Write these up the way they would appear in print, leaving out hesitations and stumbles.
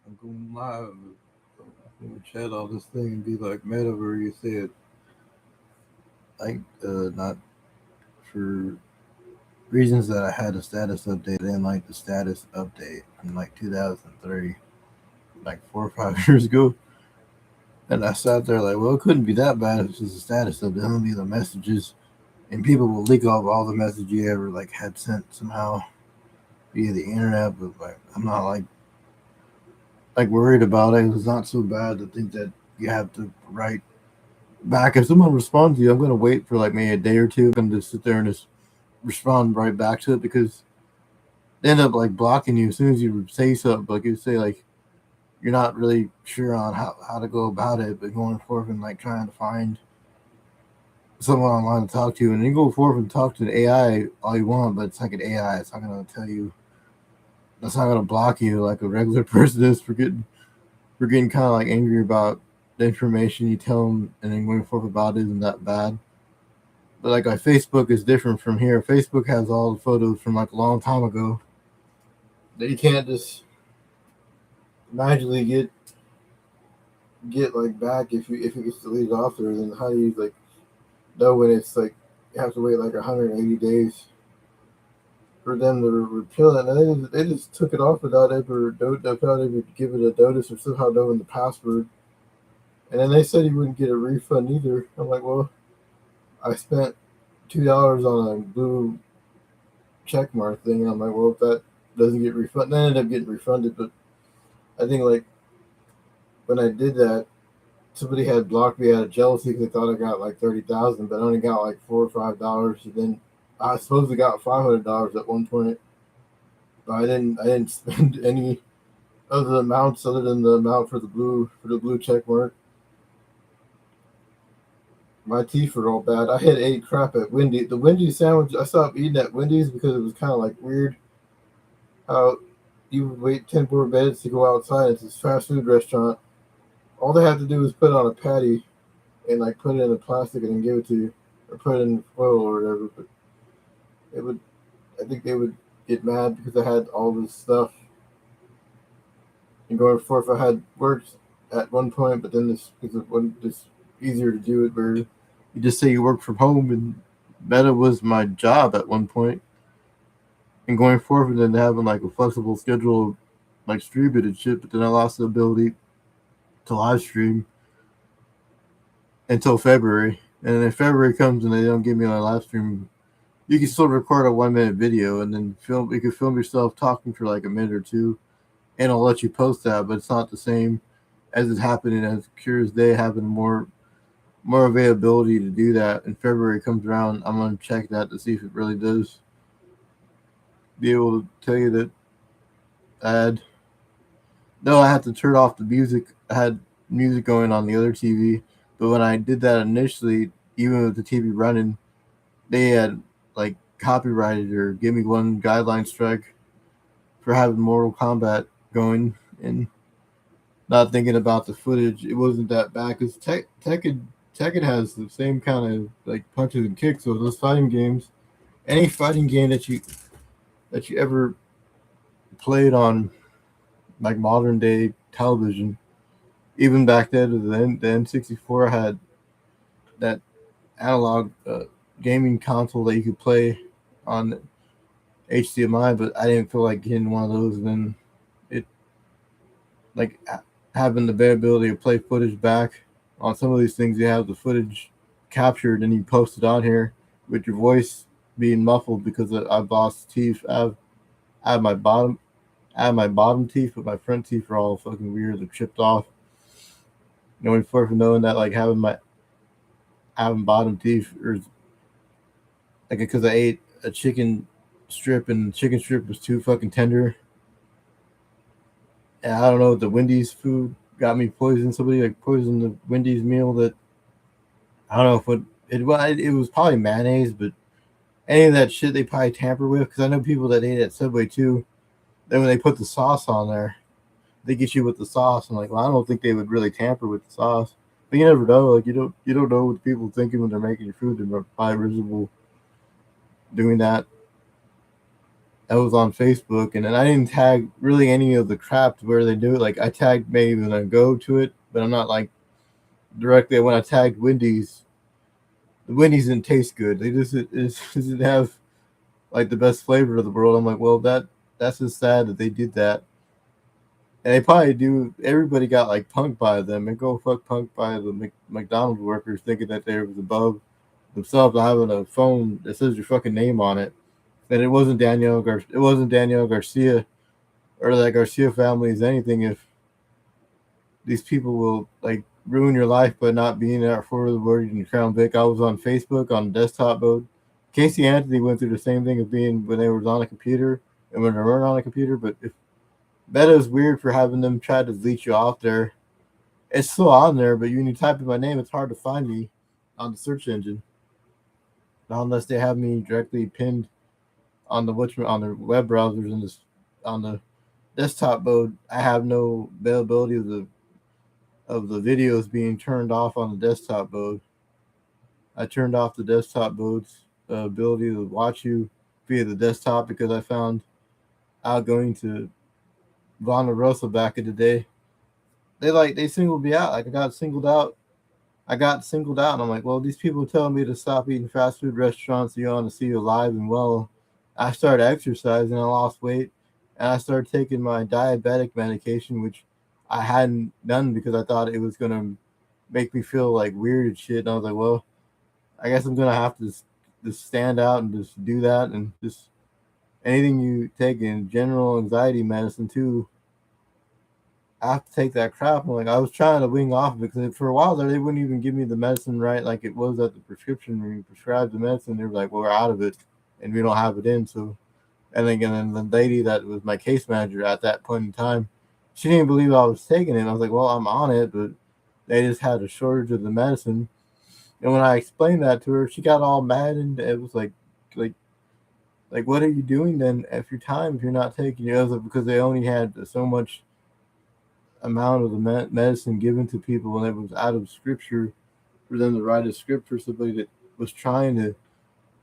I'm going live. I'm gonna chat all this thing and be like Meta where you said like not for reasons that I had a status update. I didn't like the status update from like 2003, like 4 or 5 years ago. And I sat there like, well, it couldn't be that bad if it's just a status update. It'll be the messages, and people will leak off all the messages you ever like had sent somehow via the internet. But like, I'm not like worried about it. It's not so bad to think that you have to write back. If someone responds to you, I'm gonna wait for like maybe a day or two. I'm gonna just sit there and just respond right back to it because they end up like blocking you as soon as you say something. Like you say like you're not really sure on how to go about it, but going forth and like trying to find someone online to talk to, and then you go forth and talk to an AI all you want, but it's like an AI. It's not gonna tell you. It's not gonna block you like a regular person is for getting kind of like angry about the information you tell them, and then going forth about it isn't that bad. But like my Facebook is different from here. Facebook has all the photos from like a long time ago that you can't just magically get like back if it gets deleted off there. Then how do you like know when it's like you have to wait like 180 days for them to repeal it? And they just took it off without ever give it a notice or somehow knowing the password. And then they said you wouldn't get a refund either. I'm like, well, I spent $2 on a blue check mark thing, and I'm like, well, if that doesn't get refunded, I ended up getting refunded. But I think like when I did that, somebody had blocked me out of jealousy because they thought I got like 30,000, but I only got like $4 or $5. And then I supposedly got $500 at one point, but I didn't spend any other amounts other than the amount for the blue check mark. My teeth were all bad. I had ate crap at Wendy's. The Wendy's sandwich, I stopped eating at Wendy's because it was kind of like weird how you would wait 10 more minutes to go outside. It's this fast food restaurant. All they have to do is put on a patty and like put it in a plastic and then give it to you, or put it in foil or whatever. But it would, I think they would get mad because I had all this stuff. And going forth, I had worked at one point, but then this because it wasn't just easier to do it where you just say you work from home, and Meta was my job at one point. And going forward, and then having like a flexible schedule, like stream it and shit. But then I lost the ability to live stream until February. And then if February comes and they don't give me a live stream, you can still record a 1 minute video and then film. You can film yourself talking for like a minute or two, and I'll let you post that. But it's not the same as it's happening as Curious Day having more availability to do that. And February comes around, I'm gonna check that to see if it really does be able to tell you that I had no, I had to turn off the music. I had music going on the other TV, but when I did that initially, even with the TV running, they had like copyrighted or give me one guideline strike for having Mortal Kombat going and not thinking about the footage. It wasn't that bad because Tekken has the same kind of like punches and kicks. So those fighting games, any fighting game that you ever played on like modern day television, even back then, the N64 had that analog gaming console that you could play on HDMI, but I didn't feel like getting one of those. And then it like having the availability to play footage back on some of these things, you have the footage captured and you post it on here with your voice being muffled because I've lost teeth. I have I have my bottom teeth, but my front teeth are all fucking weird. They're chipped off. Knowing for knowing that like having bottom teeth or like because I ate a chicken strip and the chicken strip was too fucking tender. And I don't know, the Wendy's food got me poisoned. Somebody like poisoned the Wendy's meal that I don't know if it was probably mayonnaise, but any of that shit they probably tamper with because I know people that ate at Subway too. Then when they put the sauce on there, they get you with the sauce. I'm like, well, I don't think they would really tamper with the sauce. But you never know. Like you don't know what people are thinking when they're making your food. They're probably reasonable doing that. I was on Facebook, and then I didn't tag really any of the crap to where they do it. Like I tagged maybe when I go to it, but I'm not like directly. When I tagged Wendy's, the Wendy's didn't taste good. It didn't have like the best flavor of the world. I'm like, well, that's just sad that they did that. And they probably do. Everybody got like punked by them, and go fuck punked by the McDonald's workers thinking that they was above themselves having a phone that says your fucking name on it. And it wasn't Daniel Garcia or that Garcia family is anything if these people will like ruin your life by not being there for the word in Crown Vic. I was on Facebook on desktop mode. Casey Anthony went through the same thing of being when they were on a computer and when they weren't on a computer. But if Meta is weird for having them try to delete you off there, it's still on there. But when you type in my name, it's hard to find me on the search engine, not unless they have me directly pinned on the on the web browsers and this on the desktop mode. I have no availability of the videos being turned off on the desktop mode. I turned off the desktop mode's ability to watch you via the desktop because I found out going to Vonda Russell back in the day. They singled me out. Like I got singled out. I got singled out, and I'm like, well, these people telling me to stop eating fast food restaurants. You want to see you alive and well. I started exercising. I lost weight, and I started taking my diabetic medication, which I hadn't done because I thought it was gonna make me feel like weird and shit. And I was like, well, I guess I'm gonna have to just stand out and just do that, and just anything you take in general anxiety medicine too. I have to take that crap. I'm like, I was trying to wing off of it because for a while there, they wouldn't even give me the medicine right like it was at the prescription when you prescribed the medicine. They were like, well, we're out of it and we don't have it in. So, and then the lady that was my case manager at that point in time, she didn't believe I was taking it. I was like, well, I'm on it, but they just had a shortage of the medicine. And when I explained that to her, she got all mad and it was like, like, what are you doing then if your time if you're not taking it? It was like, because they only had so much amount of the medicine given to people when it was out of scripture for them to write a script for somebody that was trying to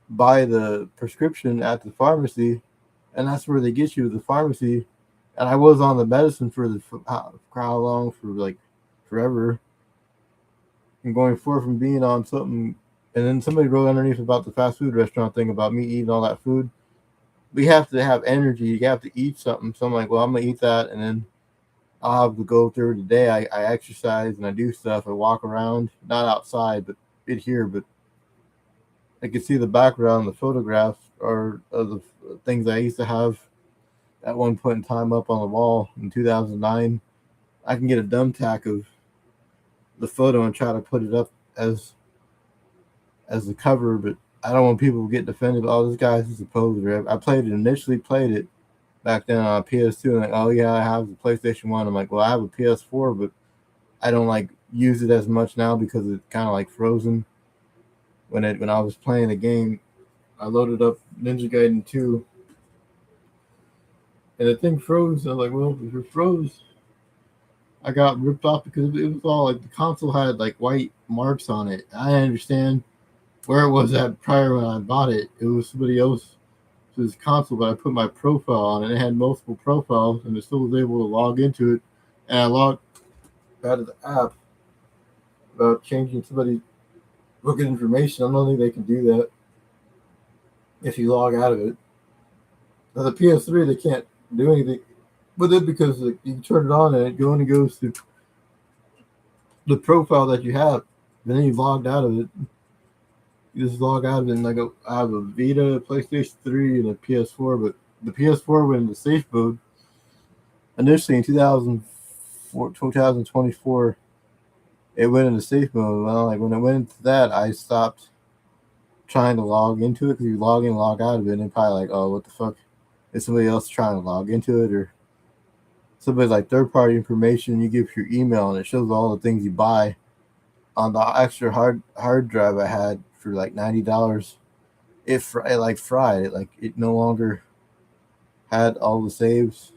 buy the prescription at the pharmacy, and that's where they get you the pharmacy. And I was on the medicine for how long for like forever, and going forward from being on something. And then somebody wrote underneath about the fast food restaurant thing about me eating all that food. We have to have energy. You have to eat something. So I'm like, well, I'm gonna eat that, and then I'll have to go through the day. I exercise and I do stuff. I walk around, not outside, but in here. But I can see the background, the photographs are of the things I used to have at one point in time up on the wall in 2009. I can get a dumb tack of the photo and try to put it up as the cover, but I don't want people to get defended. Oh, this guy's just a poser. I played it back then on PS2, and like, oh yeah, I have the PlayStation 1. I'm like, well, I have a PS4, but I don't like use it as much now because it's kind of like frozen. When I was playing the game, I loaded up Ninja Gaiden 2, and the thing froze. I was like, well, if it froze, I got ripped off because it was all like the console had like white marks on it. I understand where it was at prior when I bought it. It was somebody else's console, but I put my profile on it. It had multiple profiles, and I still was able to log into it. And I logged out of the app about changing somebody's looking information. I don't think they can do that if you log out of it. Now the PS3, they can't do anything with it because you turn it on and it only goes to the profile that you have. And then you logged out of it. You just log out of it, and I have a Vita, a PlayStation 3, and a PS4. But the PS4 went into safe mode initially in 2024. It went into safe mode. Well, like when it went into that, I stopped trying to log into it because you log in, log out of it, and probably like, oh, what the fuck? Is somebody else trying to log into it, or somebody's like third-party information? You give your email, and it shows all the things you buy on the extra hard drive I had for like $90. It like fried. It no longer had all the saves.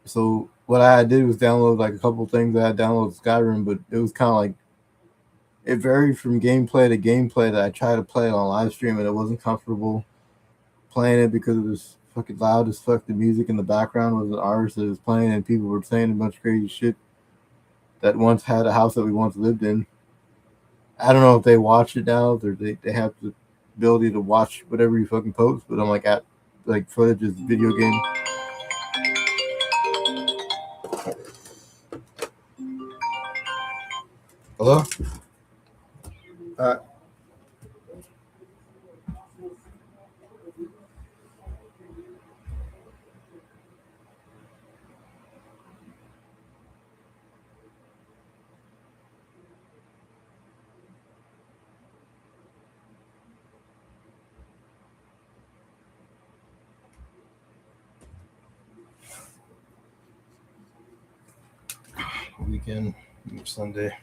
So what I did was download like a couple things. I had downloaded Skyrim, but it was kind of like it varied from gameplay to gameplay that I tried to play it on live stream and it wasn't comfortable. playing it because it was fucking loud as fuck. The music in the background was an artist that was playing, and people were saying a bunch of crazy shit that once had a house that we once lived in. I don't know if they watch it now. They have the ability to watch whatever you fucking post, but I'm like at like footage is video game. Hello? Uh, weekend, Sunday.